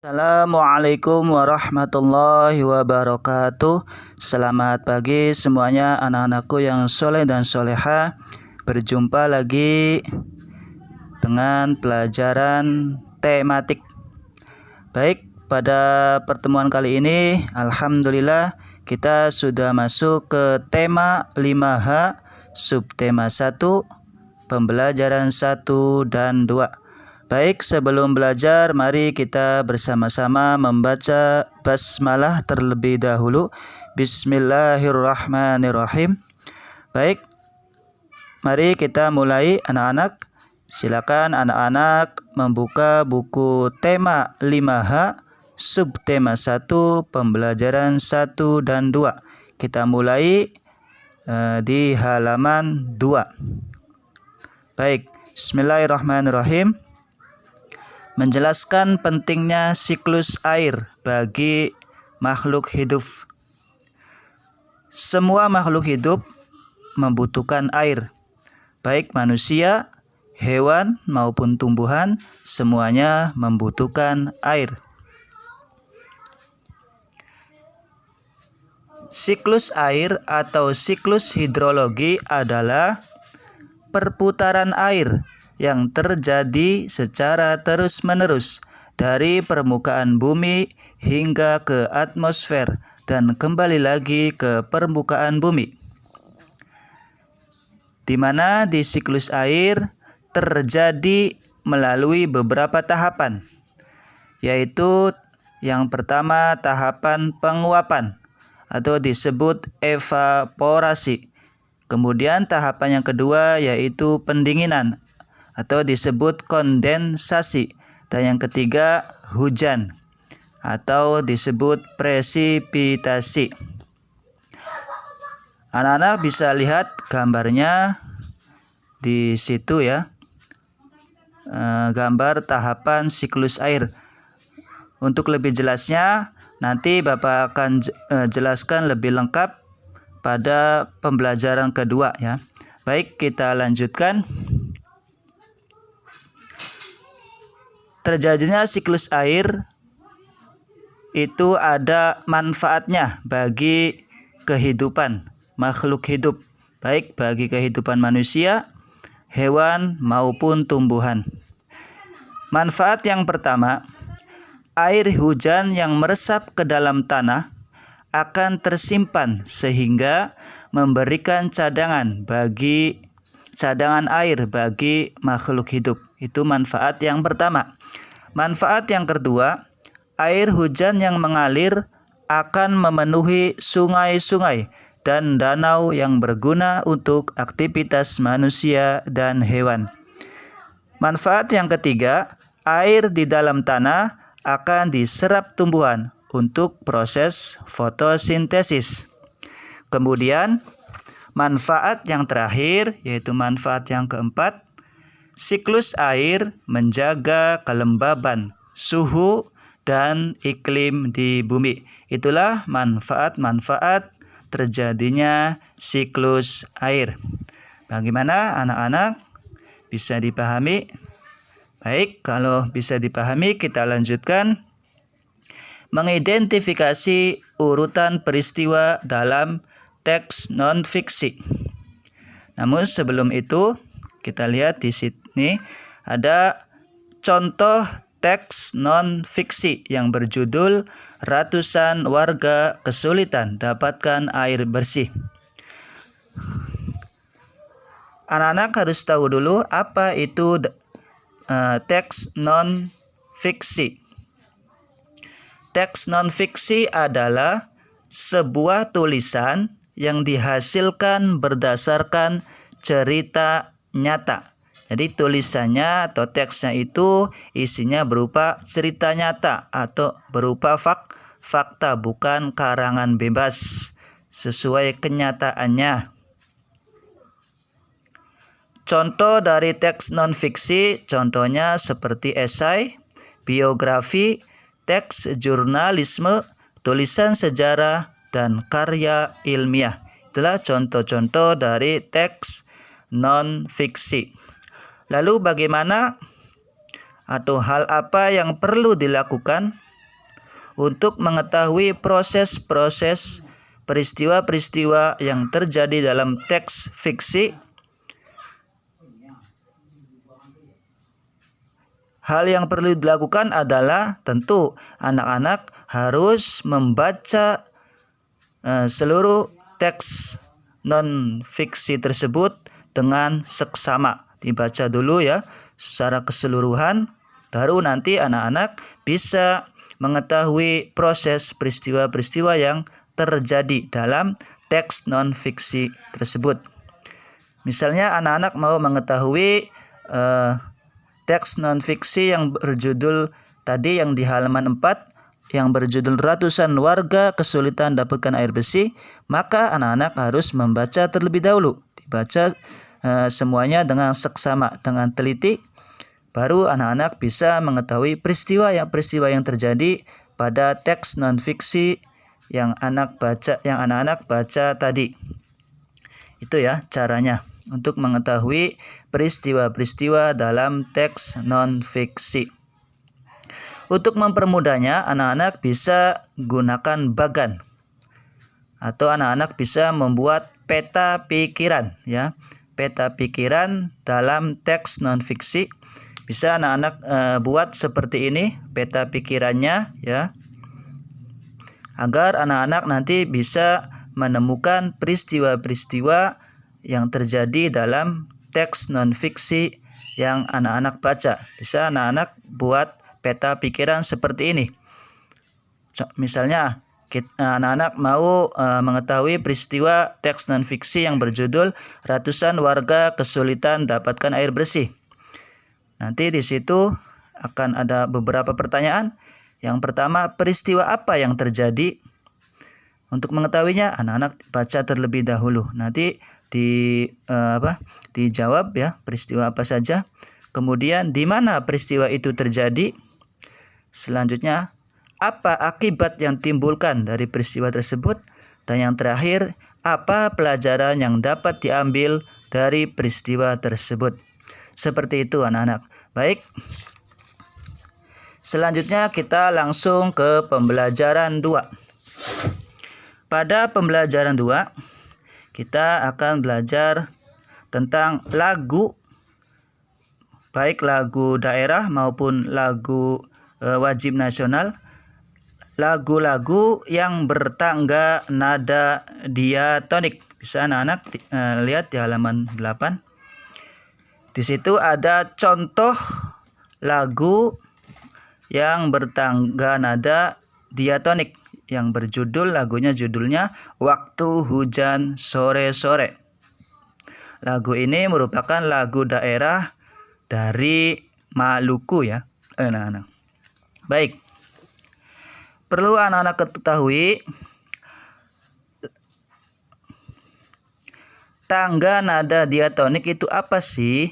Assalamualaikum warahmatullahi wabarakatuh. Selamat pagi semuanya anak-anakku yang soleh dan soleha. Berjumpa lagi dengan pelajaran tematik. Baik, pada pertemuan kali ini alhamdulillah kita sudah masuk ke tema 5H, subtema 1, pembelajaran 1 dan 2. Baik, sebelum belajar, mari kita bersama-sama membaca basmalah terlebih dahulu. Bismillahirrahmanirrahim. Baik, mari kita mulai anak-anak. Silakan anak-anak membuka buku tema 5H, subtema 1, pembelajaran 1 dan 2. Kita mulai di halaman 2. Baik, bismillahirrahmanirrahim. Menjelaskan pentingnya siklus air bagi makhluk hidup. Semua makhluk hidup membutuhkan air, baik manusia, hewan maupun tumbuhan, semuanya membutuhkan air. Siklus air atau siklus hidrologi adalah perputaran air yang terjadi secara terus-menerus dari permukaan bumi hingga ke atmosfer dan kembali lagi ke permukaan bumi. Di mana di siklus air terjadi melalui beberapa tahapan, yaitu yang pertama tahapan penguapan atau disebut evaporasi. Kemudian tahapan yang kedua yaitu pendinginan atau disebut kondensasi, dan yang ketiga hujan atau disebut presipitasi. Anak-anak bisa lihat gambarnya di situ ya, gambar tahapan siklus air. Untuk lebih jelasnya nanti Bapak akan jelaskan lebih lengkap pada pembelajaran kedua ya. Baik, kita lanjutkan. Terjadinya siklus air itu ada manfaatnya bagi kehidupan makhluk hidup, baik bagi kehidupan manusia, hewan maupun tumbuhan. Manfaat yang pertama, air hujan yang meresap ke dalam tanah akan tersimpan sehingga memberikan cadangan air bagi makhluk hidup. Itu manfaat yang pertama. Manfaat yang kedua, air hujan yang mengalir akan memenuhi sungai-sungai dan danau yang berguna untuk aktivitas manusia dan hewan. Manfaat yang ketiga, air di dalam tanah akan diserap tumbuhan untuk proses fotosintesis. Kemudian, manfaat yang terakhir, yaitu manfaat yang keempat, siklus air menjaga kelembaban, suhu, dan iklim di bumi. Itulah manfaat-manfaat terjadinya siklus air. Bagaimana anak-anak? Bisa dipahami? Baik, kalau bisa dipahami kita lanjutkan. Mengidentifikasi urutan peristiwa dalam teks non-fiksi. Namun sebelum itu, kita lihat di sini ada contoh teks non-fiksi yang berjudul Ratusan Warga Kesulitan Dapatkan Air Bersih. Anak-anak harus tahu dulu apa itu teks non-fiksi. Teks non-fiksi adalah sebuah tulisan yang dihasilkan berdasarkan cerita nyata. Jadi tulisannya atau teksnya itu isinya berupa cerita nyata atau berupa fakta, bukan karangan bebas, sesuai kenyataannya. Contoh dari teks non-fiksi, contohnya seperti esai, biografi, teks jurnalisme, tulisan sejarah, dan karya ilmiah. Itulah contoh-contoh dari teks non-fiksi. Lalu bagaimana atau hal apa yang perlu dilakukan untuk mengetahui proses-proses peristiwa-peristiwa yang terjadi dalam teks fiksi. Hal yang perlu dilakukan adalah tentu anak-anak harus membaca seluruh teks non-fiksi tersebut dengan seksama. Dibaca dulu ya secara keseluruhan, baru nanti anak-anak bisa mengetahui proses peristiwa-peristiwa yang terjadi dalam teks non-fiksi tersebut. Misalnya anak-anak mau mengetahui teks non-fiksi yang berjudul tadi yang di halaman 4 yang berjudul ratusan warga kesulitan dapatkan air bersih, maka anak-anak harus membaca terlebih dahulu. Dibaca semuanya dengan seksama, dengan teliti, baru anak-anak bisa mengetahui peristiwa yang terjadi pada teks non-fiksi yang anak-anak baca tadi. Itu ya caranya untuk mengetahui peristiwa-peristiwa dalam teks non-fiksi. Untuk mempermudahnya, anak-anak bisa gunakan bagan atau anak-anak bisa membuat peta pikiran ya. Peta pikiran dalam teks non-fiksi bisa anak-anak buat seperti ini peta pikirannya ya. Agar anak-anak nanti bisa menemukan peristiwa-peristiwa yang terjadi dalam teks non-fiksi yang anak-anak baca. Bisa anak-anak buat peta pikiran seperti ini. Misalnya anak-anak mau mengetahui peristiwa teks non-fiksi yang berjudul ratusan warga kesulitan dapatkan air bersih. Nanti di situ akan ada beberapa pertanyaan. Yang pertama, peristiwa apa yang terjadi? Untuk mengetahuinya, anak-anak baca terlebih dahulu. Nanti dijawab ya, peristiwa apa saja. Kemudian di mana peristiwa itu terjadi? Selanjutnya, apa akibat yang timbulkan dari peristiwa tersebut? Dan yang terakhir, apa pelajaran yang dapat diambil dari peristiwa tersebut? Seperti itu anak-anak. Baik. Selanjutnya kita langsung ke pembelajaran 2. Pada pembelajaran 2, kita akan belajar tentang lagu, baik lagu daerah maupun lagu wajib nasional. Lagu-lagu yang bertangga nada diatonik. Bisa anak-anak lihat di halaman 8. Di situ ada contoh lagu yang bertangga nada diatonik yang judulnya Waktu Hujan Sore-Sore. Lagu ini merupakan lagu daerah dari Maluku ya, anak-anak. Baik. Perlu anak-anak ketahui tangga nada diatonik itu apa sih?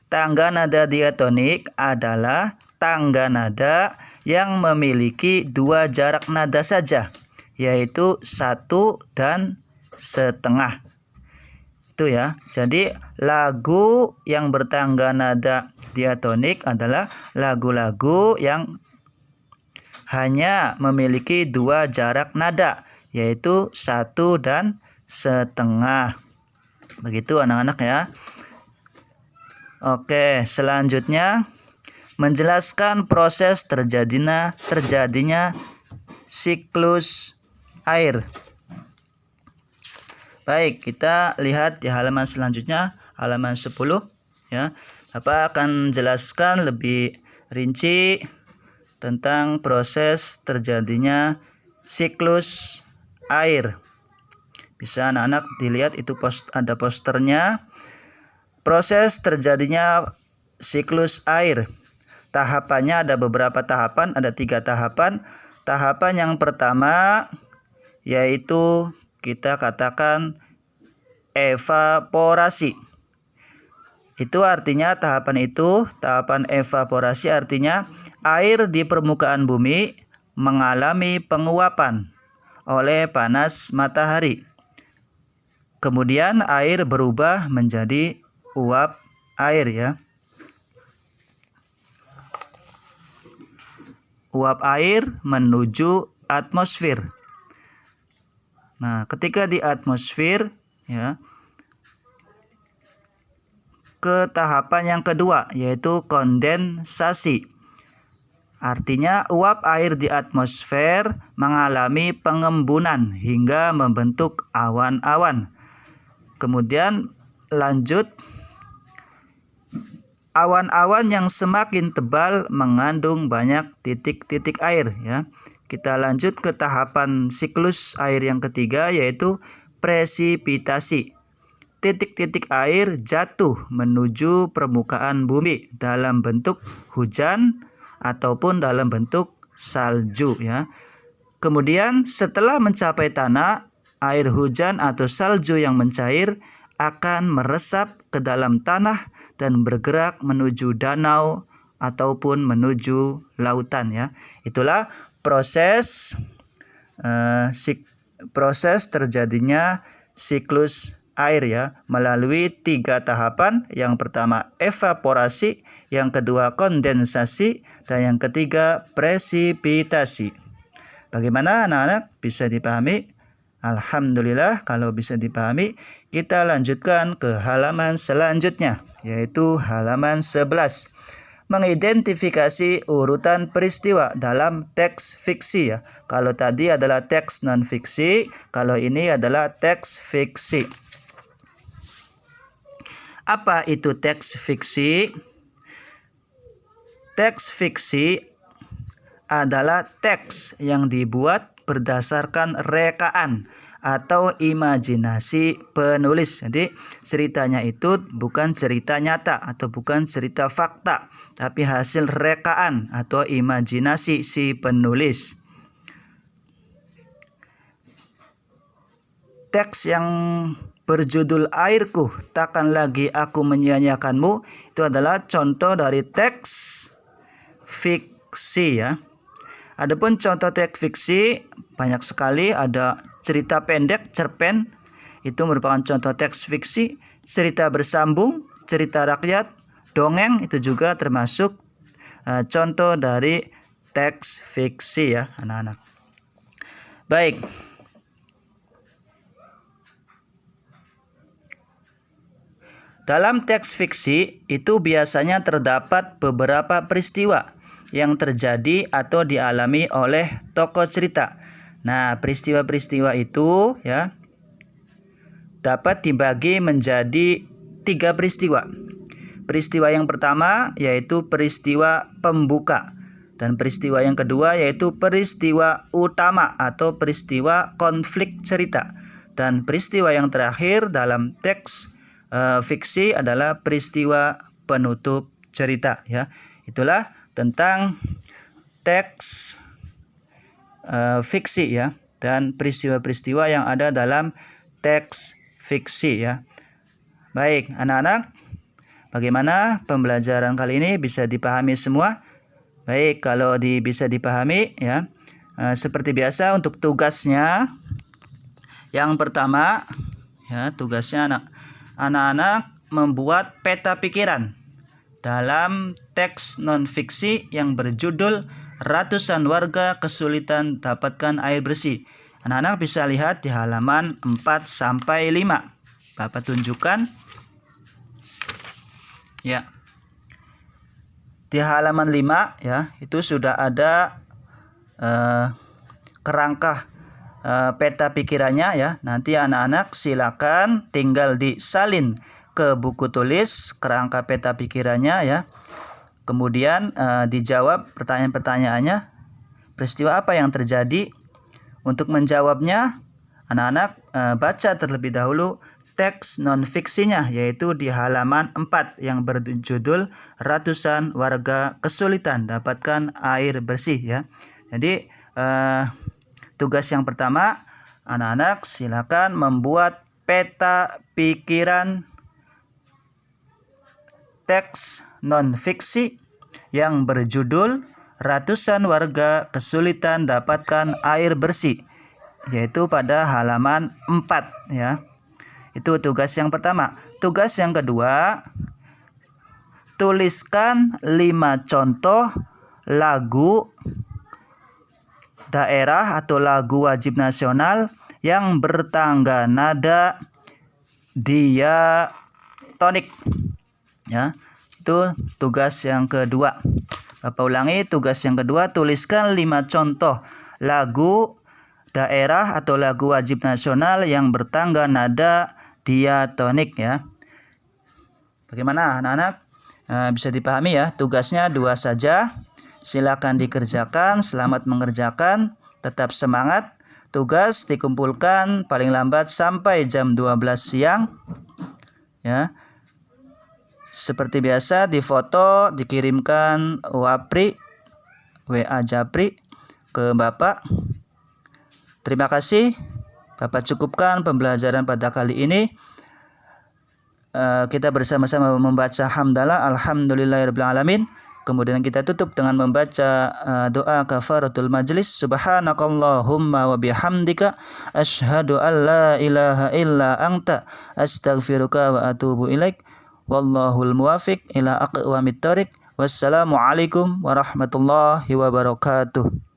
Tangga nada diatonik adalah tangga nada yang memiliki 2 jarak nada saja, yaitu 1 dan setengah. Itu ya. Jadi lagu yang bertangga nada diatonik adalah lagu-lagu yang hanya memiliki 2 jarak nada, yaitu 1 dan setengah. Begitu anak-anak ya. Oke, selanjutnya menjelaskan proses terjadinya siklus air. Baik, kita lihat di halaman selanjutnya, halaman 10 ya. Bapak akan menjelaskan lebih rinci tentang proses terjadinya siklus air. Bisa anak-anak dilihat itu ada posternya. Proses terjadinya siklus air. Tahapannya ada beberapa tahapan, ada 3 tahapan. Tahapan yang pertama yaitu kita katakan evaporasi. Itu artinya tahapan evaporasi artinya air di permukaan bumi mengalami penguapan oleh panas matahari. Kemudian air berubah menjadi uap air ya. uap air menuju atmosfer. Nah, ketika di atmosfer ya, ke tahapan yang kedua yaitu kondensasi. Artinya uap air di atmosfer mengalami pengembunan hingga membentuk awan-awan. Kemudian lanjut, awan-awan yang semakin tebal mengandung banyak titik-titik air ya. Kita lanjut ke tahapan siklus air yang ketiga yaitu presipitasi. Titik-titik air jatuh menuju permukaan bumi dalam bentuk hujan ataupun dalam bentuk salju ya. Kemudian setelah mencapai tanah, air hujan atau salju yang mencair akan meresap ke dalam tanah dan bergerak menuju danau ataupun menuju lautan ya. Itulah proses terjadinya siklus air ya, melalui 3 tahapan. Yang pertama evaporasi, yang kedua kondensasi, dan yang ketiga presipitasi. Bagaimana anak-anak, bisa dipahami? Alhamdulillah kalau bisa dipahami. Kita lanjutkan ke halaman selanjutnya yaitu halaman 11. Mengidentifikasi urutan peristiwa dalam teks fiksi ya. Kalau tadi adalah teks non fiksi, kalau ini adalah teks fiksi. Apa itu teks fiksi? Teks fiksi adalah teks yang dibuat berdasarkan rekaan atau imajinasi penulis. Jadi ceritanya itu bukan cerita nyata atau bukan cerita fakta, tapi hasil rekaan atau imajinasi si penulis. Teks yang berjudul Airku Takkan Lagi Aku Menyia-nyiakanmu itu adalah contoh dari teks fiksi ya. Adapun contoh teks fiksi banyak sekali, ada cerita pendek, cerpen, itu merupakan contoh teks fiksi. Cerita bersambung, cerita rakyat, dongeng itu juga termasuk contoh dari teks fiksi ya anak-anak. Baik. Dalam teks fiksi itu biasanya terdapat beberapa peristiwa yang terjadi atau dialami oleh tokoh cerita. Nah, peristiwa-peristiwa itu ya dapat dibagi menjadi 3 peristiwa. Peristiwa yang pertama yaitu peristiwa pembuka, dan peristiwa yang kedua yaitu peristiwa utama atau peristiwa konflik cerita, dan peristiwa yang terakhir dalam teks fiksi adalah peristiwa penutup cerita ya. Itulah tentang teks fiksi ya, dan peristiwa-peristiwa yang ada dalam teks fiksi ya. Baik anak-anak, bagaimana pembelajaran kali ini, bisa dipahami semua? Baik, kalau bisa dipahami ya, seperti biasa untuk tugasnya yang pertama ya, tugasnya anak-anak membuat peta pikiran dalam teks non-fiksi yang berjudul Ratusan Warga Kesulitan Dapatkan Air Bersih. Anak-anak bisa lihat di halaman 4-5. Bapak tunjukkan. Ya. Di halaman 5 ya, itu sudah ada kerangka peta pikirannya ya. Nanti anak-anak silakan tinggal disalin ke buku tulis kerangka peta pikirannya ya. Kemudian dijawab pertanyaan-pertanyaannya. Peristiwa apa yang terjadi? Untuk menjawabnya, anak-anak baca terlebih dahulu teks non-fiksinya, yaitu di halaman 4 yang berjudul Ratusan Warga Kesulitan Dapatkan Air Bersih ya. Jadi tugas yang pertama, anak-anak silakan membuat peta pikiran teks non-fiksi yang berjudul Ratusan Warga Kesulitan Dapatkan Air Bersih, yaitu pada halaman 4 ya. Itu tugas yang pertama. Tugas yang kedua, tuliskan 5 contoh lagu daerah atau lagu wajib nasional yang bertangga nada diatonik. Ya, itu tugas yang kedua. Bapak ulangi, tugas yang kedua, tuliskan 5 contoh lagu daerah atau lagu wajib nasional yang bertangga nada diatonik ya. Bagaimana anak-anak? Bisa dipahami ya, tugasnya 2 saja. Silakan dikerjakan, selamat mengerjakan, tetap semangat. Tugas dikumpulkan paling lambat sampai jam 12 siang. Ya. Seperti biasa difoto, dikirimkan WA Japri ke Bapak. Terima kasih. Bapak cukupkan pembelajaran pada kali ini. Kita bersama-sama membaca hamdalah alhamdulillahirabbil alamin. Kemudian kita tutup dengan membaca doa kafaratul majlis. Subhanakallahumma wa bihamdika asyhadu an la ilaha illa anta astaghfiruka wa atubu ilaik. Wallahul muwafiq ila aqwamit thoriq. Wassalamualaikum warahmatullahi wabarakatuh.